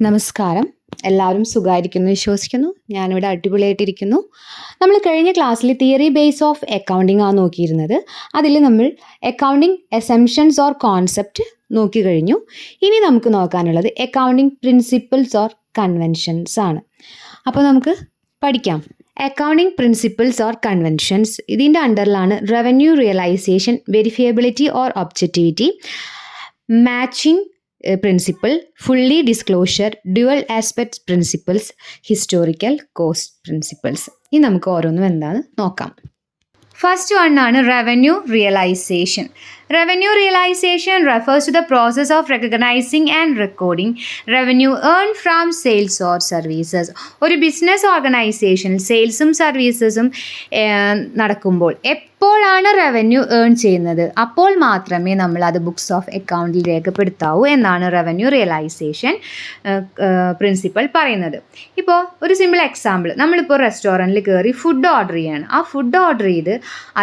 നമസ്കാരം. എല്ലാവരും സുഖമായിരിക്കുന്നു വിശ്വസിക്കുന്നു. ഞാനിവിടെ അടിപൊളിയായിട്ടിരിക്കുന്നു. നമ്മൾ കഴിഞ്ഞ ക്ലാസ്സിൽ തിയറി ബേസ് ഓഫ് അക്കൗണ്ടിങ് ആണ് നോക്കിയിരുന്നത്. അതിൽ നമ്മൾ അക്കൗണ്ടിങ് അസംഷൻസ് ഓർ കോൺസെപ്റ്റ് നോക്കി കഴിഞ്ഞു. ഇനി നമുക്ക് നോക്കാനുള്ളത് അക്കൗണ്ടിങ് പ്രിൻസിപ്പിൾസ് ഓർ കൺവെൻഷൻസ് ആണ്. അപ്പോൾ നമുക്ക് പഠിക്കാം. അക്കൗണ്ടിങ് പ്രിൻസിപ്പിൾസ് ഓർ കൺവെൻഷൻസ് ഇതിൻ്റെ അണ്ടറിലാണ് revenue realization, verifiability or objectivity, matching principle, fully disclosure, dual aspects principles, historical cost principles. ഇനി നമുക്ക് ഓരോന്നും എന്താണെന്ന് നോക്കാം. ഫസ്റ്റ് വൺ ആണ് revenue realization. Revenue realization refers to the process of recognizing and recording revenue earned from sales or services. ഒരു business organisation സെയിൽസും സർവീസസും നടക്കുമ്പോൾ എപ്പോഴാണ് revenue earn ചെയ്യുന്നത് അപ്പോൾ മാത്രമേ നമ്മൾ അത് ബുക്സ് ഓഫ് അക്കൗണ്ടിൽ രേഖപ്പെടുത്താവൂ എന്നാണ് റവന്യൂ റിയലൈസേഷൻ പ്രിൻസിപ്പൾ പറയുന്നത്. ഇപ്പോൾ ഒരു സിമ്പിൾ എക്സാമ്പിൾ, നമ്മളിപ്പോൾ റെസ്റ്റോറൻറ്റിൽ കയറി ഫുഡ് ഓർഡർ ചെയ്യാണ്. ആ ഫുഡ് ഓർഡർ ചെയ്ത്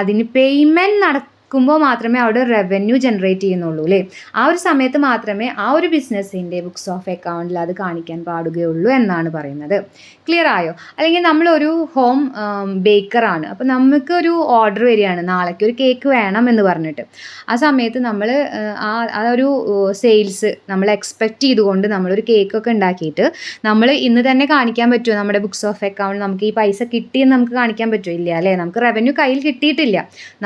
അതിന് പേയ്മെൻറ്റ് നടക്കുമ്പോൾ മാത്രമേ അവിടെ റവന്യൂ ജനറേറ്റ് ചെയ്യുന്നുള്ളൂ അല്ലേ. ആ ഒരു സമയത്ത് മാത്രമേ ആ ഒരു ബിസിനസ്സിൻ്റെ ബുക്സ് ഓഫ് അക്കൗണ്ടിൽ അത് കാണിക്കാൻ പാടുകയുള്ളൂ എന്നാണ് പറയുന്നത്. ക്ലിയർ ആയോ? അല്ലെങ്കിൽ നമ്മളൊരു ഹോം ബേക്കറാണ്. അപ്പോൾ നമുക്കൊരു ഓർഡർ വരികയാണ്, നാളേക്ക് ഒരു കേക്ക് വേണം എന്ന് പറഞ്ഞിട്ട്. ആ സമയത്ത് നമ്മൾ ആ ഒരു സെയിൽസ് നമ്മൾ എക്സ്പെക്റ്റ് ചെയ്തുകൊണ്ട് നമ്മളൊരു കേക്കൊക്കെ ഉണ്ടാക്കിയിട്ട് നമ്മൾ ഇന്ന് തന്നെ കാണിക്കാൻ പറ്റുമോ നമ്മുടെ ബുക്സ് ഓഫ് അക്കൗണ്ട് നമുക്ക് ഈ പൈസ കിട്ടിയെന്ന് നമുക്ക് കാണിക്കാൻ പറ്റുമോ? ഇല്ല അല്ലേ. നമുക്ക് റവന്യൂ കയ്യിൽ കിട്ടിയിട്ടില്ല.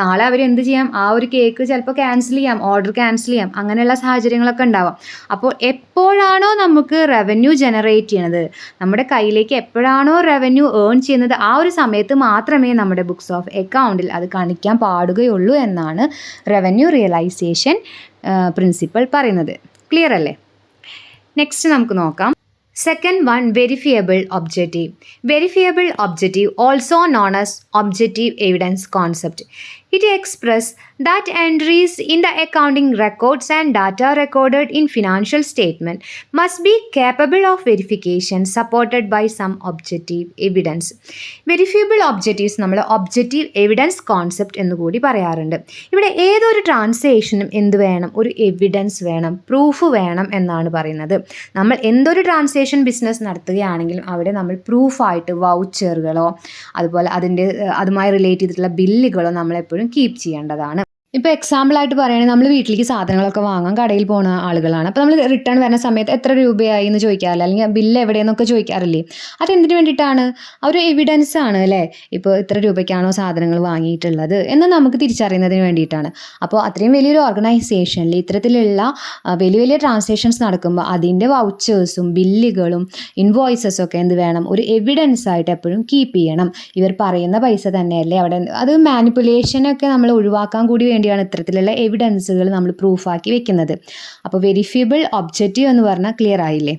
നാളെ അവർ എന്ത് ചെയ്യാം, ആ ഒരു കേക്ക് ചിലപ്പോൾ ക്യാൻസൽ ചെയ്യാം, ഓർഡർ ക്യാൻസൽ ചെയ്യാം, അങ്ങനെയുള്ള സാഹചര്യങ്ങളൊക്കെ ഉണ്ടാവാം. അപ്പോൾ എപ്പോഴാണോ നമുക്ക് റവന്യൂ ജനറേറ്റ് ചെയ്യണത്, നമ്മുടെ കയ്യിലേക്ക് എപ്പോഴാണോ റവന്യൂ ഏൺ ചെയ്യുന്നത് ആ ഒരു സമയത്ത് മാത്രമേ നമ്മുടെ ബുക്സ് ഓഫ് അക്കൗണ്ടിൽ അത് കാണിക്കാൻ പാടുകയുള്ളൂ എന്നാണ് റവന്യൂ റിയലൈസേഷൻ പ്രിൻസിപ്പൾ പറയുന്നത്. ക്ലിയർ അല്ലേ? നെക്സ്റ്റ് നമുക്ക് നോക്കാം. Second one, verifiable objective. Verifiable objective, also known as objective evidence concept. It expresses that entries in the accounting records and data recorded in financial statement must be capable of verification supported by some objective evidence. Verifiable objectives നമ്മൾ objective evidence concept എന്ന് കൂടി പറയാറുണ്ട്. ഇവിടെ ഏതൊരു ട്രാൻസാക്ഷനും എന്ത് വേണം, ഒരു evidence വേണം, പ്രൂഫ് വേണം എന്നാണ് പറയുന്നത്. നമ്മൾ എന്തൊരു ട്രാൻസാക്ഷൻ ബിസിനസ് നടത്തുകയാണെങ്കിലും അവിടെ നമ്മൾ പ്രൂഫായിട്ട് വൗച്ചറുകളോ അതുപോലെ അതുമായി റിലേറ്റ് ചെയ്തിട്ടുള്ള ബില്ലുകളോ നമ്മളെപ്പോഴും കീപ്പ് ചെയ്യേണ്ടതാണ്. ഇപ്പോൾ എക്സാമ്പിളായിട്ട് പറയുകയാണെങ്കിൽ നമ്മൾ വീട്ടിലേക്ക് സാധനങ്ങളൊക്കെ വാങ്ങാൻ കടയിൽ പോകുന്ന ആളുകളാണ്. അപ്പോൾ നമ്മൾ റിട്ടേൺ വരുന്ന സമയത്ത് എത്ര രൂപയായി എന്ന് ചോദിക്കാറില്ല, അല്ലെങ്കിൽ ബില്ല് എവിടെയെന്നൊക്കെ ചോദിക്കാറില്ലേ. അതെന്തിനു വേണ്ടിയിട്ടാണ്? ഒരു എവിഡൻസ് ആണ് അല്ലേ. ഇപ്പോൾ ഇത്ര രൂപയ്ക്കാണോ സാധനങ്ങൾ വാങ്ങിയിട്ടുള്ളത് എന്ന് നമുക്ക് തിരിച്ചറിയുന്നതിന് വേണ്ടിയിട്ടാണ്. അപ്പോൾ അത്രയും വലിയൊരു ഓർഗനൈസേഷനിൽ ഇത്തരത്തിലുള്ള വലിയ വലിയ ട്രാൻസാക്ഷൻസ് നടക്കുമ്പോൾ അതിൻ്റെ വൗച്ചേഴ്സും ബില്ലുകളും ഇൻവോയ്സസും ഒക്കെ എന്ത് വേണം, ഒരു എവിഡൻസ് ആയിട്ട് എപ്പോഴും കീപ്പ് ചെയ്യണം. ഇവർ പറയുന്ന പൈസ തന്നെയല്ലേ അവിടെ, അത് മാനിപ്പുലേഷനൊക്കെ നമ്മൾ ഒഴിവാക്കാൻ കൂടി വേണ്ടിയാണ് ഇത്തരത്തിലുള്ള എവിഡൻസുകൾ നമ്മൾ പ്രൂഫാക്കി വെക്കുന്നത്. അപ്പോൾ വെരിഫിയബിൾ ഒബ്ജക്റ്റീവ് എന്ന് പറഞ്ഞാൽ ക്ലിയർ ആയില്ലേ.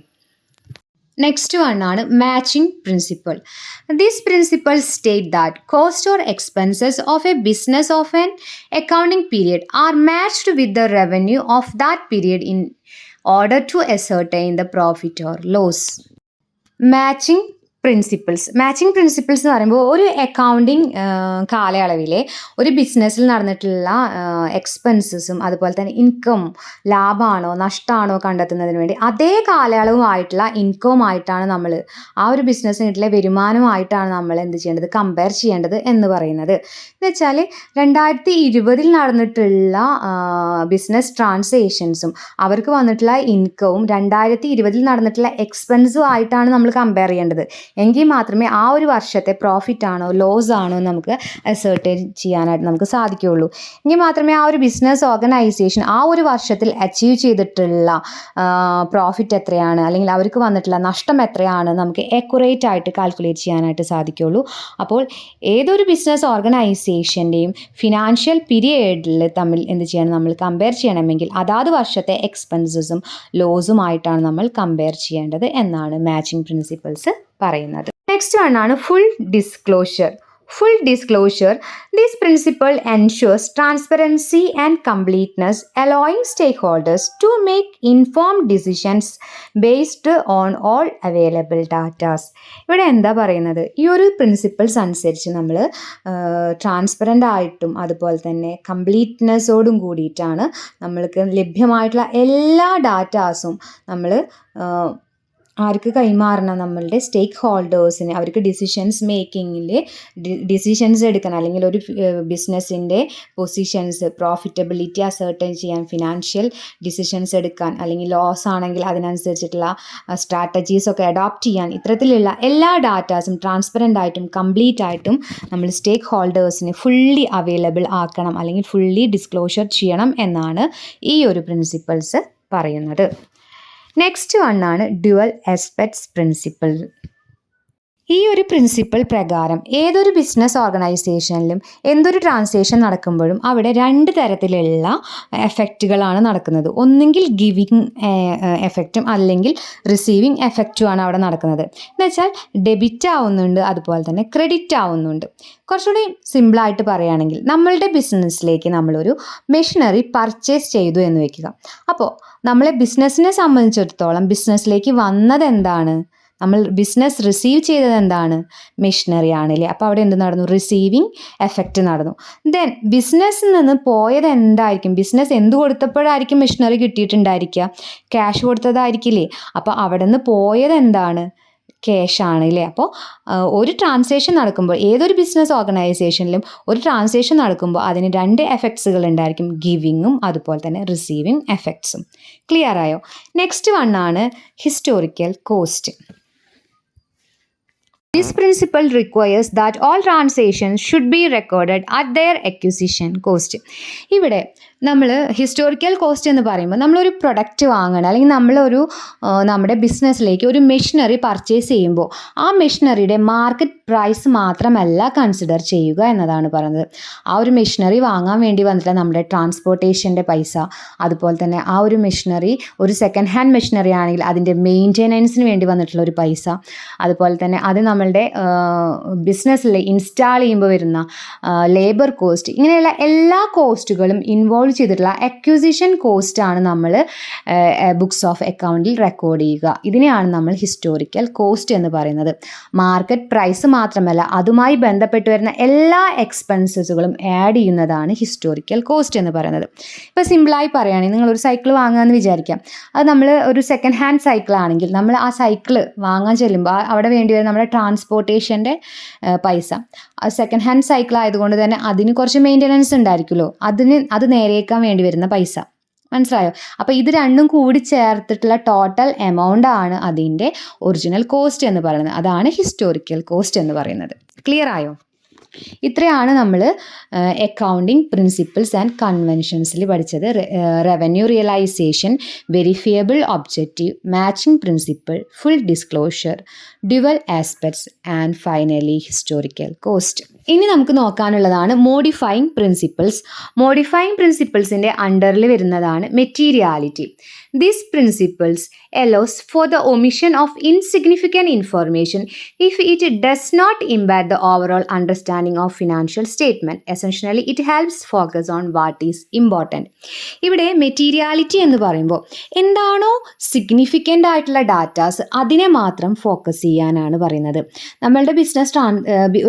നെക്സ്റ്റ് വൺ ആണ് matching principle. This principle state that cost or expenses of a business of an accounting period are matched with the revenue of that period in order to ascertain the profit or loss. Matching principles എന്ന് പറയുമ്പോൾ ഒരു accounting കാലയളവിലെ ഒരു ബിസിനസ്സിൽ നടന്നിട്ടുള്ള എക്സ്പെൻസസും അതുപോലെ തന്നെ income, ലാഭമാണോ നഷ്ടമാണോ കണ്ടെത്തുന്നതിന് വേണ്ടി അതേ കാലയളവുമായിട്ടുള്ള ഇൻകവുമായിട്ടാണ് നമ്മൾ ആ ഒരു ബിസിനസ്സിനായിട്ടുള്ള വരുമാനമായിട്ടാണ് നമ്മൾ എന്ത് ചെയ്യേണ്ടത്, കമ്പയർ ചെയ്യേണ്ടത് എന്ന് പറയുന്നത്. എന്ന് വെച്ചാൽ 2020 നടന്നിട്ടുള്ള ബിസിനസ് ട്രാൻസാക്ഷൻസും അവർക്ക് വന്നിട്ടുള്ള ഇൻകവും 2020 നടന്നിട്ടുള്ള എക്സ്പെൻസും ആയിട്ടാണ് നമ്മൾ കമ്പയർ ചെയ്യേണ്ടത്. എങ്കിൽ മാത്രമേ ആ ഒരു വർഷത്തെ പ്രോഫിറ്റ് ആണോ ലോസ് ആണോ നമുക്ക് അസർട്ടൈൻ ചെയ്യാനായിട്ട് നമുക്ക് സാധിക്കുകയുള്ളൂ. എങ്കിൽ മാത്രമേ ആ ഒരു ബിസിനസ് ഓർഗനൈസേഷൻ ആ ഒരു വർഷത്തിൽ അച്ചീവ് ചെയ്തിട്ടുള്ള പ്രോഫിറ്റ് എത്രയാണ് അല്ലെങ്കിൽ അവർക്ക് വന്നിട്ടുള്ള നഷ്ടം എത്രയാണ് നമുക്ക് ആക്യുറേറ്റ് ആയിട്ട് കാൽക്കുലേറ്റ് ചെയ്യാനായിട്ട് സാധിക്കുകയുള്ളൂ. അപ്പോൾ ഏതൊരു ബിസിനസ് ഓർഗനൈസേഷൻ്റെയും ഫിനാൻഷ്യൽ പീരിയഡിൽ തമ്മിൽ എന്ത് ചെയ്യണം, നമ്മൾ കമ്പയർ ചെയ്യണമെങ്കിൽ അതാത് വർഷത്തെ എക്സ്പെൻസസും ലോസുമായിട്ടാണ് നമ്മൾ കമ്പയർ ചെയ്യേണ്ടത് എന്നാണ് മാച്ചിങ് പ്രിൻസിപ്പിൾസ് പറയുന്നത്. നെക്സ്റ്റ് വൺ ആണ് full disclosure. Full disclosure. This principle ensures transparency and completeness, allowing stakeholders to make informed decisions based on all available data. ഇവിടെ എന്താ പറയുന്നത്, ഈ ഒരു പ്രിൻസിപ്പിൾസ് അനുസരിച്ച് നമ്മൾ ട്രാൻസ്പെറൻ്റ് ആയിട്ടും അതുപോലെ തന്നെ കംപ്ലീറ്റ്നെസ്സോടും കൂടിയിട്ടാണ് നമ്മൾക്ക് ലഭ്യമായിട്ടുള്ള എല്ലാ ഡാറ്റാസും നമ്മൾ ആർക്ക് കൈമാറണം? നമ്മളുടെ സ്റ്റേക്ക് ഹോൾഡേഴ്സിന്. അവർക്ക് ഡിസിഷൻസ് എടുക്കണം, അല്ലെങ്കിൽ ഒരു ബിസിനസ്സിൻ്റെ പൊസിഷൻസ്, പ്രോഫിറ്റബിലിറ്റി അസർട്ടൈൻ ചെയ്യാൻ, ഫിനാൻഷ്യൽ ഡിസിഷൻസ് എടുക്കാൻ, അല്ലെങ്കിൽ ലോസ് ആണെങ്കിൽ അതിനനുസരിച്ചിട്ടുള്ള സ്ട്രാറ്റജീസ് ഒക്കെ അഡോപ്റ്റ് ചെയ്യാൻ, ഇത്തരത്തിലുള്ള എല്ലാ ഡാറ്റാസും ട്രാൻസ്പെറൻ്റ് ആയിട്ടും കംപ്ലീറ്റ് ആയിട്ടും നമ്മൾ സ്റ്റേക്ക് ഹോൾഡേഴ്സിന് ഫുള്ളി അവൈലബിൾ ആക്കണം, അല്ലെങ്കിൽ ഫുള്ളി ഡിസ്ക്ലോഷർ ചെയ്യണം എന്നാണ് ഈ ഒരു പ്രിൻസിപ്പിൾസ് പറയുന്നത്. നെക്സ്റ്റ് വണ്ണാണ് ഡ്യുവൽ ആസ്പെക്ട്സ് പ്രിൻസിപ്പിൾ. ഈ ഒരു പ്രിൻസിപ്പിൾ പ്രകാരം ഏതൊരു ബിസിനസ് ഓർഗനൈസേഷനിലും എന്തൊരു ട്രാൻസാക്ഷൻ നടക്കുമ്പോഴും അവിടെ 2 തരത്തിലുള്ള എഫക്റ്റുകളാണ് നടക്കുന്നത്. ഒന്നെങ്കിൽ ഗിവിങ് എഫക്റ്റും അല്ലെങ്കിൽ റിസീവിങ് എഫക്റ്റുമാണ് അവിടെ നടക്കുന്നത്. എന്ന് വെച്ചാൽ ഡെബിറ്റ് ആവുന്നുണ്ട്, അതുപോലെ തന്നെ ക്രെഡിറ്റ് ആവുന്നുണ്ട്. കുറച്ചുകൂടി സിമ്പിളായിട്ട് പറയുകയാണെങ്കിൽ, നമ്മളുടെ ബിസിനസ്സിലേക്ക് നമ്മളൊരു മെഷീനറി പർച്ചേസ് ചെയ്തു എന്ന് വയ്ക്കുക. അപ്പോൾ നമ്മളെ ബിസിനസ്സിനെ സംബന്ധിച്ചിടത്തോളം ബിസിനസ്സിലേക്ക് വന്നത് എന്താണ്? നമ്മൾ ബിസിനസ് റിസീവ് ചെയ്തത് എന്താണ്? മെഷീനറി ആണല്ലേ. അപ്പോൾ അവിടെ എന്ത് നടന്നു? റിസീവിങ് എഫക്റ്റ് നടന്നു. ദെൻ ബിസിനസ്സിൽ നിന്ന് പോയത് എന്തായിരിക്കും? ബിസിനസ് എന്ത് കൊടുത്തപ്പോഴായിരിക്കും മെഷീനറി കിട്ടിയിട്ടുണ്ടായിരിക്കുക? ക്യാഷ് കൊടുത്തതായിരിക്കില്ലേ. അപ്പോൾ അവിടെ നിന്ന് പോയത് എന്താണ്? ക്യാഷ് ആണ് അല്ലേ. അപ്പോൾ ഒരു ട്രാൻസാക്ഷൻ നടക്കുമ്പോൾ, ഏതൊരു ബിസിനസ് ഓർഗനൈസേഷനിലും ഒരു ട്രാൻസാക്ഷൻ നടക്കുമ്പോൾ അതിന് 2 എഫക്ട്സുകൾ ഉണ്ടായിരിക്കും, ഗിവിങ്ങും അതുപോലെ തന്നെ റിസീവിങ് എഫക്ട്സും. ക്ലിയർ ആയോ? നെക്സ്റ്റ് വണ്ണാണ് historical cost. This principle requires that all transactions should be recorded at their acquisition cost. ഇവിടെ നമ്മൾ ഹിസ്റ്റോറിക്കൽ കോസ്റ്റ് എന്ന് പറയുമ്പോൾ നമ്മളൊരു പ്രൊഡക്റ്റ് വാങ്ങണം, അല്ലെങ്കിൽ നമ്മുടെ ബിസിനസ്സിലേക്ക് ഒരു മെഷീനറി പർച്ചേസ് ചെയ്യുമ്പോൾ ആ മെഷീനറിയുടെ മാർക്കറ്റ് പ്രൈസ് മാത്രമല്ല കൺസിഡർ ചെയ്യുക എന്നതാണ് പറയുന്നത്. ആ ഒരു മെഷീനറി വാങ്ങാൻ വേണ്ടി വന്നിട്ടുള്ള നമ്മുടെ ട്രാൻസ്പോർട്ടേഷൻ്റെ പൈസ, അതുപോലെ തന്നെ ആ ഒരു മെഷീനറി ഒരു സെക്കൻഡ് ഹാൻഡ് മെഷീനറി ആണെങ്കിൽ അതിൻ്റെ മെയിൻ്റെനൻസിന് വേണ്ടി വന്നിട്ടുള്ള ഒരു പൈസ, അതുപോലെ തന്നെ അത് നമ്മളുടെ ബിസിനസ്സിൽ ഇൻസ്റ്റാൾ ചെയ്യുമ്പോൾ വരുന്ന ലേബർ കോസ്റ്റ്, ഇങ്ങനെയുള്ള എല്ലാ കോസ്റ്റുകളും ഇൻവോൾവ് ചെയ്തിട്ടുള്ള അക്വിസിഷൻ കോസ്റ്റാണ് നമ്മൾ ബുക്സ് ഓഫ് അക്കൗണ്ടിൽ റെക്കോർഡ് ചെയ്യുക. ഇതിനെയാണ് നമ്മൾ ഹിസ്റ്റോറിക്കൽ കോസ്റ്റ് എന്ന് പറയുന്നത്. മാർക്കറ്റ് പ്രൈസ് മാത്രമല്ല, അതുമായി ബന്ധപ്പെട്ട് വരുന്ന എല്ലാ എക്സ്പെൻസസുകളും ആഡ് ചെയ്യുന്നതാണ് ഹിസ്റ്റോറിക്കൽ കോസ്റ്റ് എന്ന് പറയുന്നത്. ഇപ്പോൾ സിമ്പിളായി പറയുകയാണെങ്കിൽ, നിങ്ങളൊരു സൈക്കിൾ വാങ്ങുകയെന്ന് വിചാരിക്കാം. അത് നമ്മൾ ഒരു സെക്കൻഡ് ഹാൻഡ് സൈക്കിൾ ആണെങ്കിൽ നമ്മൾ ആ സൈക്കിൾ വാങ്ങാൻ ചെല്ലുമ്പോൾ അവിടെ വേണ്ടി വരുന്ന നമ്മുടെ ട്രാൻസ്പോർട്ടേഷൻ്റെ പൈസ, സെക്കൻഡ് ഹാൻഡ് സൈക്കിൾ ആയതുകൊണ്ട് തന്നെ അതിന് കുറച്ച് മെയിൻ്റെനൻസ് ഉണ്ടായിരിക്കുമല്ലോ, അത് നേരേക്കാൻ വേണ്ടി വരുന്ന പൈസ. മനസ്സിലായോ? അപ്പോൾ ഇത് രണ്ടും കൂടി ചേർത്തിട്ടുള്ള ടോട്ടൽ എമൗണ്ട് ആണ് അതിൻ്റെ ഒറിജിനൽ കോസ്റ്റ് എന്ന് പറയുന്നത്. അതാണ് ഹിസ്റ്റോറിക്കൽ കോസ്റ്റ് എന്ന് പറയുന്നത്. ക്ലിയർ ആയോ? ഇത്രയാണ് നമ്മൾ അക്കൗണ്ടിങ് പ്രിൻസിപ്പിൾസ് ആൻഡ് കൺവെൻഷൻസിൽ പഠിച്ചത്. Revenue realization, verifiable objective, matching principle, full disclosure, dual aspects and finally historical cost. ഇനി നമുക്ക് നോക്കാനുള്ളതാണ് മോഡിഫൈങ് പ്രിൻസിപ്പിൾസ്. മോഡിഫൈങ് പ്രിൻസിപ്പിൾസിൻ്റെ അണ്ടറിൽ വരുന്നതാണ് materiality. These principles allows for the omission of insignificant information if it does not impact the overall understanding of financial statement. Essentially, it helps focus on what is important. ഇവിടെ materiality എന്ന് പറയുമ്പോൾ എന്താണോ significant ആയിട്ടുള്ള datas അതിനെ മാത്രം focus ചെയ്യാനാണ് പറയുന്നത്. നമ്മളുടെ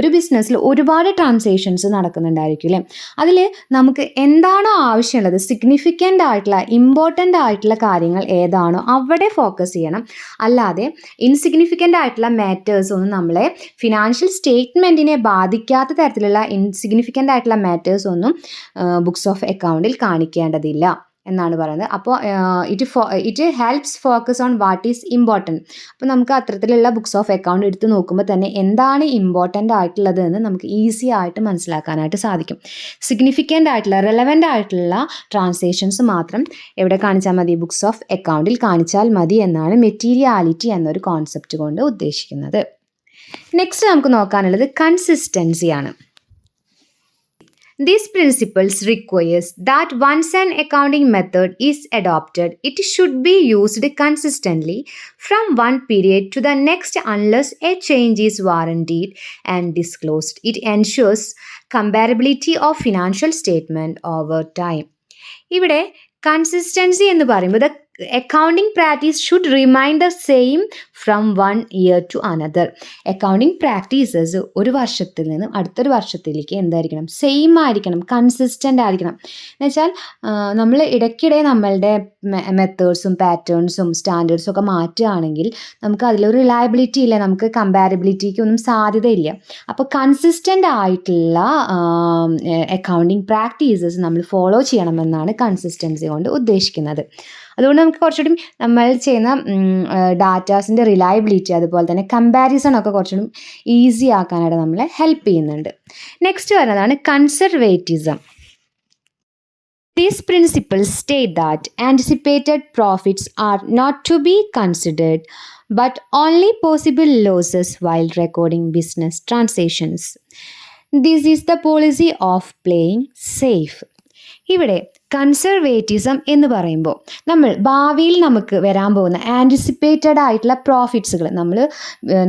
ഒരു ബിസിനസ്സിൽ ഒരുപാട് ട്രാൻസാക്ഷൻസ് നടക്കുന്നുണ്ടായിരിക്കും അല്ലേ. അതിൽ നമുക്ക് എന്താണോ ആവശ്യമുള്ളത്, സിഗ്നിഫിക്കൻ്റ് ആയിട്ടുള്ള ഇമ്പോർട്ടൻ്റ് ആയിട്ടുള്ള കാര്യങ്ങൾ ഏതാണോ അവിടെ ഫോക്കസ് ചെയ്യണം. അല്ലാതെ ഇൻസിഗ്നിഫിക്കൻ്റ് ആയിട്ടുള്ള മാറ്റേഴ്സ് ഒന്നും നമ്മളെ ഫിനാൻഷ്യൽ സ്റ്റേറ്റ്മെൻറ്റിനെ ബാധിക്കാത്ത തരത്തിലുള്ള ഇൻസിഗ്നിഫിക്കൻ്റ് ആയിട്ടുള്ള മാറ്റേഴ്സ് ഒന്നും ബുക്സ് ഓഫ് അക്കൗണ്ടിൽ കാണിക്കേണ്ടതില്ല എന്നാണ് പറയുന്നത്. അപ്പോൾ it helps focus on what is important. അപ്പോൾ നമുക്ക് അത്തരത്തിലുള്ള ബുക്സ് ഓഫ് അക്കൗണ്ട് എടുത്ത് നോക്കുമ്പോൾ തന്നെ എന്താണ് ഇമ്പോർട്ടൻ്റ് ആയിട്ടുള്ളത് എന്ന് നമുക്ക് ഈസി ആയിട്ട് മനസ്സിലാക്കാനായിട്ട് സാധിക്കും. സിഗ്നിഫിക്കൻ്റ് ആയിട്ടുള്ള റെലവൻ്റ് ആയിട്ടുള്ള ട്രാൻസാക്ഷൻസ് മാത്രം എവിടെ കാണിച്ചാൽ മതി? ബുക്സ് ഓഫ് അക്കൗണ്ടിൽ കാണിച്ചാൽ മതി എന്നാണ് മെറ്റീരിയാലിറ്റി എന്നൊരു കോൺസെപ്റ്റ് കൊണ്ട് ഉദ്ദേശിക്കുന്നത്. നെക്സ്റ്റ് നമുക്ക് നോക്കാനുള്ളത് കൺസിസ്റ്റൻസിയാണ്. These principles requires that once an accounting method is adopted, it should be used consistently from one period to the next unless a change is warranted and disclosed. It ensures comparability of financial statement over time. ഇവിടെ consistency എന്ന് പറയുമ്പോൾ accounting practice should remain the same from one year to another. Accounting practices ഒരു വർഷത്തിൽ നിന്നും അടുത്തൊരു വർഷത്തിലേക്ക് എന്തായിരിക്കണം, same ആയിരിക്കണം, കൺസിസ്റ്റൻ്റ് ആയിരിക്കണം. എന്നുവെച്ചാൽ നമ്മൾ ഇടയ്ക്കിടെ നമ്മളുടെ മെത്തേഡ്സും പാറ്റേൺസും സ്റ്റാൻഡേർഡ്സും ഒക്കെ മാറ്റുകയാണെങ്കിൽ നമുക്ക് അതിലൊരു റിലയബിലിറ്റി ഇല്ല, നമുക്ക് കമ്പാരബിലിറ്റിക്ക് ഒന്നും സാധ്യതയില്ല. അപ്പോൾ കൺസിസ്റ്റൻ്റ് ആയിട്ടുള്ള അക്കൗണ്ടിങ് പ്രാക്ടീസസ് നമ്മൾ ഫോളോ ചെയ്യണമെന്നാണ് കൺസിസ്റ്റൻസി കൊണ്ട് ഉദ്ദേശിക്കുന്നത്. അതുകൊണ്ട് നമുക്ക് കുറച്ചുകൂടി നമ്മൾ ചെയ്യുന്ന ഡാറ്റാസിൻ്റെ റിലയബിലിറ്റി അതുപോലെ തന്നെ കമ്പാരിസൺ ഒക്കെ കുറച്ചുകൂടി ഈസി ആക്കാനായിട്ട് നമ്മളെ ഹെൽപ്പ് ചെയ്യുന്നുണ്ട്. നെക്സ്റ്റ് വരുന്നതാണ് conservatism. These principles state that anticipated profits are not to be considered, but only possible losses while recording business transactions. This is the policy of playing safe. ഇവിടെ conservatism എന്ന് പറയുമ്പോൾ നമ്മൾ ഭാവിയിൽ നമുക്ക് വരാൻ പോകുന്ന ആൻറ്റിസിപ്പേറ്റഡ് ആയിട്ടുള്ള പ്രോഫിറ്റ്സുകൾ,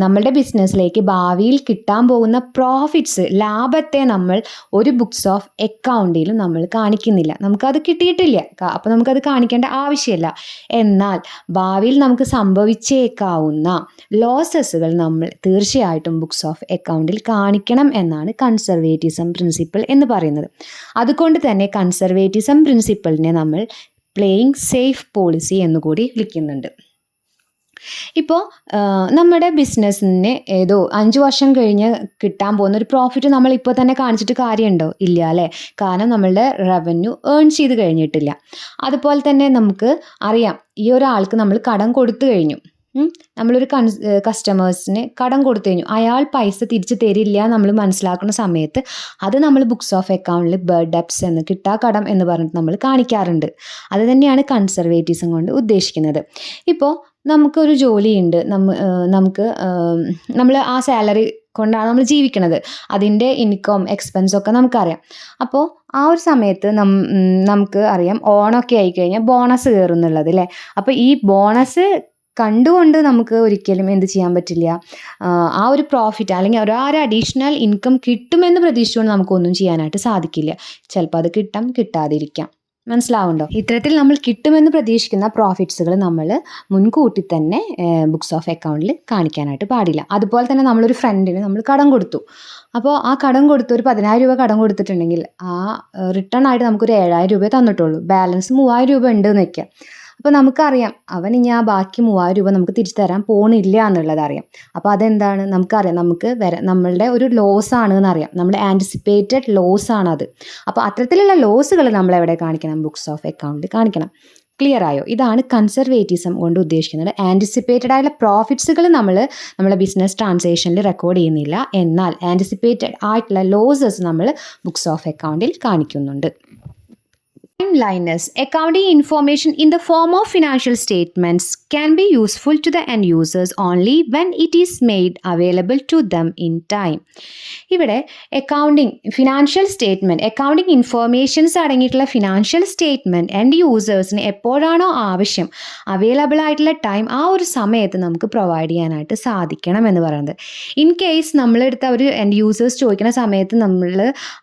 നമ്മളുടെ ബിസിനസ്സിലേക്ക് ഭാവിയിൽ കിട്ടാൻ പോകുന്ന പ്രോഫിറ്റ്സ്, ലാഭത്തെ നമ്മൾ ഒരു ബുക്സ് ഓഫ് അക്കൗണ്ടിലും നമ്മൾ കാണിക്കുന്നില്ല. നമുക്കത് കിട്ടിയിട്ടില്ല, അപ്പോൾ നമുക്കത് കാണിക്കേണ്ട ആവശ്യമില്ല. എന്നാൽ ഭാവിയിൽ നമുക്ക് സംഭവിച്ചേക്കാവുന്ന ലോസസുകൾ നമ്മൾ തീർച്ചയായിട്ടും ബുക്സ് ഓഫ് അക്കൗണ്ടിൽ കാണിക്കണം എന്നാണ് കൺസർവേറ്റിസം പ്രിൻസിപ്പിൾ എന്ന് പറയുന്നത്. അതുകൊണ്ട് തന്നെ കൺസർവേറ്റിസം പ്രിൻസിപ്പിളിനെ നമ്മൾ പ്ലേയിങ് സേഫ് പോളിസി എന്നുകൂടി വിളിക്കുന്നുണ്ട്. ഇപ്പോൾ നമ്മുടെ ബിസിനസ്സിന് ഏതോ 5 വർഷം കഴിഞ്ഞ് കിട്ടാൻ പോകുന്ന ഒരു പ്രോഫിറ്റ് നമ്മൾ ഇപ്പോൾ തന്നെ കാണിച്ചിട്ട് കാര്യമുണ്ടോ? ഇല്ല അല്ലേ? കാരണം നമ്മളുടെ റവന്യൂ ഏൺ ചെയ്ത് കഴിഞ്ഞിട്ടില്ല. അതുപോലെ തന്നെ നമുക്ക് അറിയാം, ഈ ഒരാൾക്ക് നമ്മൾ കടം കൊടുത്തു കഴിഞ്ഞു, നമ്മളൊരു കസ്റ്റമേഴ്സിന് കടം കൊടുത്തു കഴിഞ്ഞു, അയാൾ പൈസ തിരിച്ച് തരില്ല നമ്മൾ മനസ്സിലാക്കുന്ന സമയത്ത് അത് നമ്മൾ ബുക്സ് ഓഫ് അക്കൗണ്ടിൽ ബേഡ് ഡെപ്റ്റ്സ് എന്ന്, കിട്ടാ കടം എന്ന് പറഞ്ഞിട്ട് നമ്മൾ കാണിക്കാറുണ്ട്. അത് തന്നെയാണ് കൺസർവേറ്റിസം കൊണ്ട് ഉദ്ദേശിക്കുന്നത്. ഇപ്പോൾ നമുക്കൊരു ജോലിയുണ്ട്, നമ്മൾ ആ സാലറി കൊണ്ടാണ് നമ്മൾ ജീവിക്കുന്നത്, അതിൻ്റെ ഇൻകം എക്സ്പെൻസൊക്കെ നമുക്കറിയാം. അപ്പോൾ ആ ഒരു സമയത്ത് നമുക്ക് അറിയാം ഓണമൊക്കെ ആയിക്കഴിഞ്ഞാൽ ബോണസ് കയറുന്നുള്ളത് അല്ലേ. അപ്പോൾ ഈ ബോണസ് കണ്ടുകൊണ്ട് നമുക്ക് ഒരിക്കലും എന്ത് ചെയ്യാൻ പറ്റില്ല, ആ ഒരു പ്രോഫിറ്റ് അല്ലെങ്കിൽ ഒരു അഡീഷണൽ ഇൻകം കിട്ടുമെന്ന് പ്രതീക്ഷിച്ചുകൊണ്ട് നമുക്കൊന്നും ചെയ്യാനായിട്ട് സാധിക്കില്ല. ചിലപ്പോൾ അത് കിട്ടാതിരിക്കാം. മനസ്സിലാവുണ്ടോ? ഇത്തരത്തിൽ നമ്മൾ കിട്ടുമെന്ന് പ്രതീക്ഷിക്കുന്ന പ്രോഫിറ്റ്സുകൾ നമ്മൾ മുൻകൂട്ടി തന്നെ ബുക്സ് ഓഫ് അക്കൗണ്ടിൽ കാണിക്കാനായിട്ട് പാടില്ല. അതുപോലെ തന്നെ നമ്മളൊരു ഫ്രണ്ടിന് നമ്മൾ കടം കൊടുത്തു, അപ്പോൾ ആ കടം കൊടുത്ത് ഒരു 10,000 രൂപ കടം കൊടുത്തിട്ടുണ്ടെങ്കിൽ ആ റിട്ടേൺ ആയിട്ട് നമുക്കൊരു 7,000 രൂപയെ തന്നിട്ടുള്ളൂ, ബാലൻസ് 3,000 രൂപ ഉണ്ട് എന്ന് വയ്ക്കുക. അപ്പോൾ നമുക്കറിയാം അവൻ ഇനി ആ ബാക്കി 3,000 രൂപ നമുക്ക് തിരിച്ചു തരാൻ പോണില്ല എന്നുള്ളത് അറിയാം. അപ്പോൾ അതെന്താണ്, നമുക്കറിയാം നമ്മളുടെ ഒരു ലോസ് ആണ് എന്നറിയാം, നമ്മുടെ ആൻറ്റിസിപ്പേറ്റഡ് ലോസ് ആണത്. അപ്പോൾ അത്തരത്തിലുള്ള ലോസുകൾ നമ്മൾ എവിടെ കാണിക്കണം? ബുക്സ് ഓഫ് അക്കൗണ്ടിൽ കാണിക്കണം. ക്ലിയർ ആയോ? ഇതാണ് കൺസർവേറ്റിസം കൊണ്ട് ഉദ്ദേശിക്കുന്നത്. ആൻറ്റിസിപ്പേറ്റഡ് ആയിട്ടുള്ള പ്രോഫിറ്റ്സുകൾ നമ്മളെ ബിസിനസ് ട്രാൻസാക്ഷനിൽ റെക്കോർഡ് ചെയ്യുന്നില്ല, എന്നാൽ ആൻറ്റിസിപ്പേറ്റഡ് ആയിട്ടുള്ള ലോസസ് നമ്മൾ ബുക്സ് ഓഫ് അക്കൗണ്ടിൽ കാണിക്കുന്നുണ്ട്. Timeliness. Accounting information in the form of financial statements can be useful to the end users only when it is made available to them in time. ഇവിടെ accounting informations അടങ്ങിയിട്ടുള്ള financial statement end യൂസേഴ്സിന് എപ്പോഴാണോ ആവശ്യം, available ആയിട്ടുള്ള time ആ ഒരു സമയത്ത് നമുക്ക് provide ചെയ്യാനായിട്ട് സാധിക്കണം എന്ന് പറയുന്നത്. ഇൻ കേസ് നമ്മളെടുത്ത ഒരു എൻഡ് യൂസേഴ്സ് ചോദിക്കുന്ന സമയത്ത് നമ്മൾ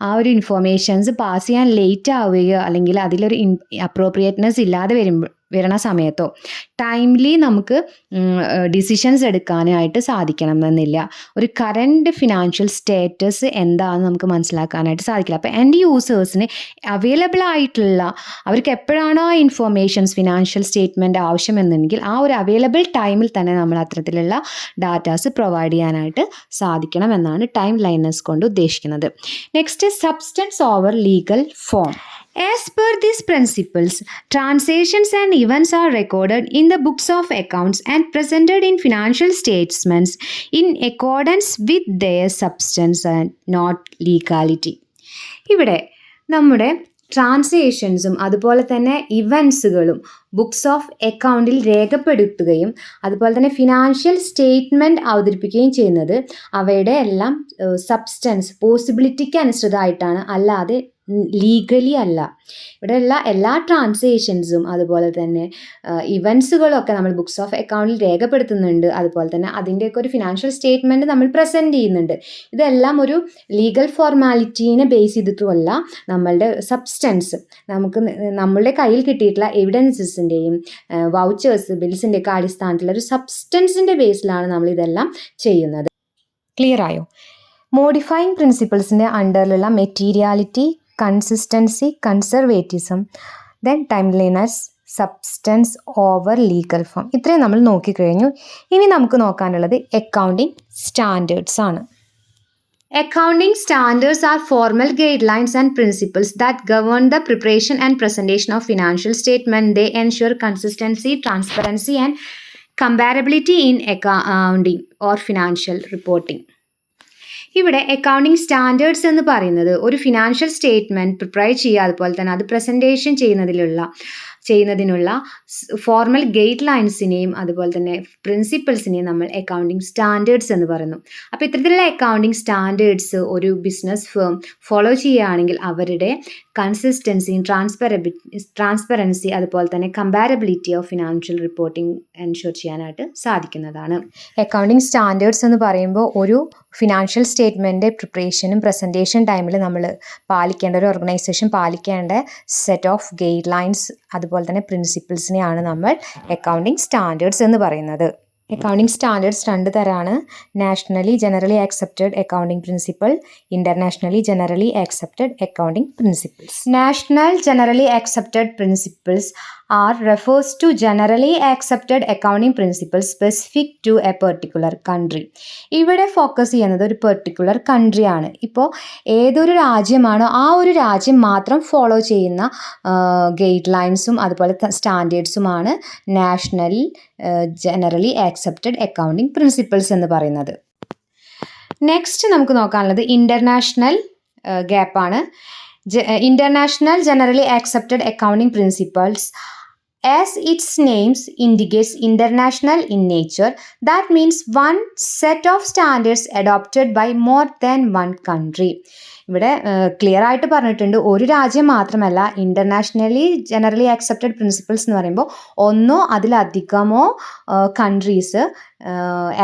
ആ ഒരു ഇൻഫോർമേഷൻസ് പാസ് ചെയ്യാൻ ലേറ്റ് ആവുകയോ അല്ലെങ്കിൽ അതിലൊരു അപ്രോപ്രിയേറ്റ്നെസ് ഇല്ലാതെ വരണ സമയത്തോ ടൈംലി നമുക്ക് ഡിസിഷൻസ് എടുക്കാനായിട്ട് സാധിക്കണമെന്നില്ല. ഒരു കറൻറ്റ് ഫിനാൻഷ്യൽ സ്റ്റേറ്റസ് എന്താണെന്ന് നമുക്ക് മനസ്സിലാക്കാനായിട്ട് സാധിക്കില്ല. അപ്പോൾ എൻഡ് യൂസേഴ്സിന് അവൈലബിൾ ആയിട്ടുള്ള, അവർക്ക് എപ്പോഴാണോ ആ ഇൻഫോർമേഷൻസ് ഫിനാൻഷ്യൽ സ്റ്റേറ്റ്മെൻറ്റ് ആവശ്യമെന്നുണ്ടെങ്കിൽ ആ ഒരു അവൈലബിൾ ടൈമിൽ തന്നെ നമ്മൾ അത്തരത്തിലുള്ള ഡാറ്റാസ് പ്രൊവൈഡ് ചെയ്യാനായിട്ട് സാധിക്കണം എന്നാണ് ടൈം ലൈനസ് കൊണ്ട് ഉദ്ദേശിക്കുന്നത്. Next, substance over legal form. As per these principles, transactions and events are recorded in the books of accounts and presented in financial statements in accordance with their substance and not legality. ഇവിടെ നമ്മുടെ ട്രാൻസാക്ഷൻസും അതുപോലെ തന്നെ ഇവൻസുകളും books of അക്കൗണ്ടിൽ രേഖപ്പെടുത്തുകയും അതുപോലെ തന്നെ financial statement അവതരിപ്പിക്കുകയും ചെയ്യുന്നത് അവയുടെ എല്ലാം സബ്സ്റ്റൻസ് പോസിബിലിറ്റിക്ക് അനുസൃതമായിട്ടാണ്, അല്ലാതെ ലീഗലി അല്ല. ഇവിടെയുള്ള എല്ലാ ട്രാൻസാക്ഷൻസും അതുപോലെ തന്നെ ഇവൻസുകളൊക്കെ നമ്മൾ ബുക്സ് ഓഫ് അക്കൗണ്ടിൽ രേഖപ്പെടുത്തുന്നുണ്ട്. അതുപോലെ തന്നെ അതിൻ്റെയൊക്കെ ഒരു ഫിനാൻഷ്യൽ സ്റ്റേറ്റ്മെൻറ്റ് നമ്മൾ പ്രസൻറ്റ് ചെയ്യുന്നുണ്ട്. ഇതെല്ലാം ഒരു ലീഗൽ ഫോർമാലിറ്റീനെ ബേസ് ചെയ്തിട്ടുമല്ല, നമ്മളുടെ സബ്സ്റ്റൻസ് നമുക്ക് നമ്മളുടെ കയ്യിൽ കിട്ടിയിട്ടുള്ള എവിഡൻസസിൻ്റെയും വൗച്ചേഴ്സ് ബിൽസിൻ്റെയൊക്കെ അടിസ്ഥാനത്തിലുള്ള ഒരു സബ്സ്റ്റൻസിൻ്റെ ബേസിലാണ് നമ്മൾ ഇതെല്ലാം ചെയ്യുന്നത്. ക്ലിയർ ആയോ? മോഡിഫൈങ് പ്രിൻസിപ്പിൾസിൻ്റെ അണ്ടറിലുള്ള materiality, consistency, conservatism, then timeliness, substance over legal form, ഇത്രയും നമ്മൾ നോക്കിക്കഴിഞ്ഞു. ഇനി നമുക്ക് നോക്കാനുള്ളത് അക്കൗണ്ടിങ് സ്റ്റാൻഡേർഡ്സ് ആണ്. Accounting standards are formal guidelines and principles that govern the preparation and presentation of financial statement. They ensure consistency, transparency and comparability in accounting or financial reporting. ഇവിടെ accounting standards എന്ന് പറയുന്നത് ഒരു financial statement prepare ചെയ്യുക, അതുപോലെ തന്നെ അത് presentation ചെയ്യുന്നതിനുള്ള formal guide ലൈൻസിനെയും അതുപോലെ തന്നെ പ്രിൻസിപ്പിൾസിനെയും നമ്മൾ അക്കൗണ്ടിങ് സ്റ്റാൻഡേർഡ്സ് എന്ന് പറയുന്നു. അപ്പോൾ ഇത്തരത്തിലുള്ള അക്കൗണ്ടിങ് സ്റ്റാൻഡേർഡ്സ് ഒരു ബിസിനസ് ഫേം ഫോളോ ചെയ്യുകയാണെങ്കിൽ അവരുടെ കൺസിസ്റ്റൻസിയും ട്രാൻസ്പെറൻസി അതുപോലെ തന്നെ comparability of financial reporting ensure ചെയ്യാനായിട്ട് സാധിക്കുന്നതാണ്. അക്കൗണ്ടിങ് സ്റ്റാൻഡേർഡ്സ് എന്ന് പറയുമ്പോൾ ഒരു ഫിനാൻഷ്യൽ സ്റ്റേറ്റ്മെൻറ്റ് പ്രിപ്പറേഷനും പ്രസൻറ്റേഷൻ ടൈമിൽ നമ്മൾ പാലിക്കേണ്ട, ഒരു ഓർഗനൈസേഷൻ പാലിക്കേണ്ട സെറ്റ് ഓഫ് ഗൈഡ് ലൈൻസ് അതുപോലെ തന്നെ പ്രിൻസിപ്പിൾസിനെയാണ് നമ്മൾ അക്കൗണ്ടിങ് സ്റ്റാൻഡേർഡ്സ് എന്ന് പറയുന്നത്. അക്കൗണ്ടിങ് സ്റ്റാൻഡേർഡ്സ് 2 തരമാണ്. Nationally generally accepted accounting principle, internationally generally accepted accounting principles. National generally accepted principles refers to generally accepted accounting principles specific to a particular country. ഇവിടെ focus ചെയ്യുന്നത് ഒരു particular കൺട്രിയാണ്. ഇപ്പോൾ ഏതൊരു രാജ്യമാണോ ആ ഒരു രാജ്യം മാത്രം ഫോളോ ചെയ്യുന്ന ഗൈഡ് ലൈൻസും അതുപോലെ സ്റ്റാൻഡേർഡ്സുമാണ് national generally accepted accounting principles എന്ന് പറയുന്നത്. നെക്സ്റ്റ് നമുക്ക് നോക്കാനുള്ളത് ഇൻ്റർനാഷണൽ ഗ്യാപ്പാണ്. International generally accepted accounting principles, as its names indicates, international in nature. That means one set of standards adopted by more than one country. ഇവിടെ ക്ലിയർ ആയിട്ട് പറഞ്ഞിട്ടുണ്ട്, ഒരു രാജ്യം മാത്രമല്ല. ഇൻ്റർനാഷണലി ജനറലി ആക്സെപ്റ്റഡ് പ്രിൻസിപ്പിൾസ് എന്ന് പറയുമ്പോൾ ഒന്നോ അതിലധികമോ കൺട്രീസ്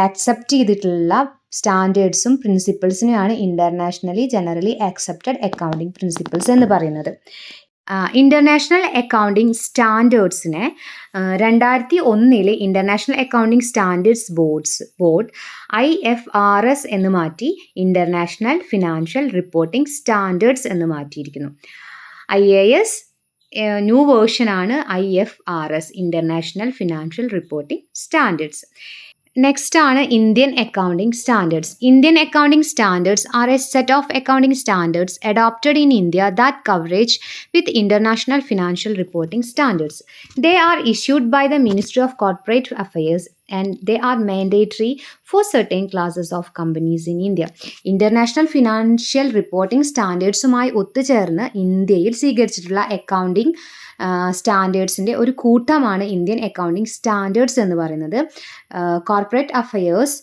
ആക്സെപ്റ്റ് ചെയ്തിട്ടുള്ള സ്റ്റാൻഡേർഡ്സും പ്രിൻസിപ്പിൾസിനെയാണ് internationally generally accepted accounting principles എന്ന് പറയുന്നത്. ഇൻ്റർനാഷണൽ അക്കൗണ്ടിങ് സ്റ്റാൻഡേർഡ്സിനെ 2001 international accounting standards board IFRS എന്ന് മാറ്റി ഇൻ്റർനാഷണൽ ഫിനാൻഷ്യൽ റിപ്പോർട്ടിംഗ് സ്റ്റാൻഡേർഡ്സ് എന്ന് മാറ്റിയിരിക്കുന്നു. IAS ന്യൂ വേർഷനാണ് IFRS, international financial reporting standards. Next ആണ് Indian accounting standards. Indian accounting standards are a set of accounting standards adopted in India that coverage with international financial reporting standards. They are issued by the Ministry of Corporate Affairs and they are mandatory for certain classes of companies in India. International financial reporting സ്റ്റാൻഡേർഡ്സുമായി ഒത്തുചേർന്ന് ഇന്ത്യയിൽ സ്വീകരിച്ചിട്ടുള്ള accounting സ്റ്റാൻഡേർഡ്സിൻ്റെ ഒരു കൂട്ടമാണ് Indian accounting standards എന്ന് പറയുന്നത്. Corporate affairs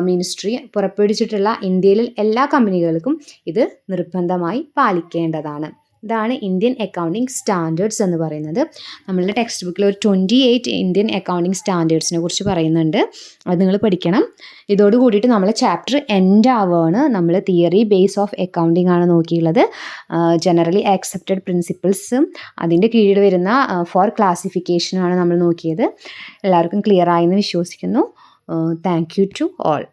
ministry പുറപ്പെടുവിച്ചിട്ടുള്ള ഇന്ത്യയിലെ എല്ലാ കമ്പനികൾക്കും ഇത് നിർബന്ധമായി പാലിക്കേണ്ടതാണ്. ഇതാണ് ഇന്ത്യൻ അക്കൗണ്ടിംഗ് സ്റ്റാൻഡേർഡ്സ് എന്ന് പറയുന്നത്. നമ്മളുടെ ടെക്സ്റ്റ് ബുക്കിൽ ഒരു 28 ഇന്ത്യൻ അക്കൗണ്ടിംഗ് സ്റ്റാൻഡേർഡ്സിനെ കുറിച്ച് പറയുന്നുണ്ട്. അത് നിങ്ങൾ പഠിക്കണം. ഇതോട് കൂടിയിട്ട് നമ്മൾ ചാപ്റ്റർ എൻഡ് ആവുകയാണ്. നമ്മൾ തിയറി ബേസ് ഓഫ് അക്കൗണ്ടിംഗ് ആണ് നോക്കിയുള്ളത്. ജനറലി ആക്സെപ്റ്റഡ് പ്രിൻസിപ്പിൾസും അതിൻ്റെ കീഴിൽ വരുന്ന 4 ക്ലാസിഫിക്കേഷനാണ് നമ്മൾ നോക്കിയത്. എല്ലാവർക്കും ക്ലിയർ ആയെന്ന് വിശ്വസിക്കുന്നു. Thank you to all.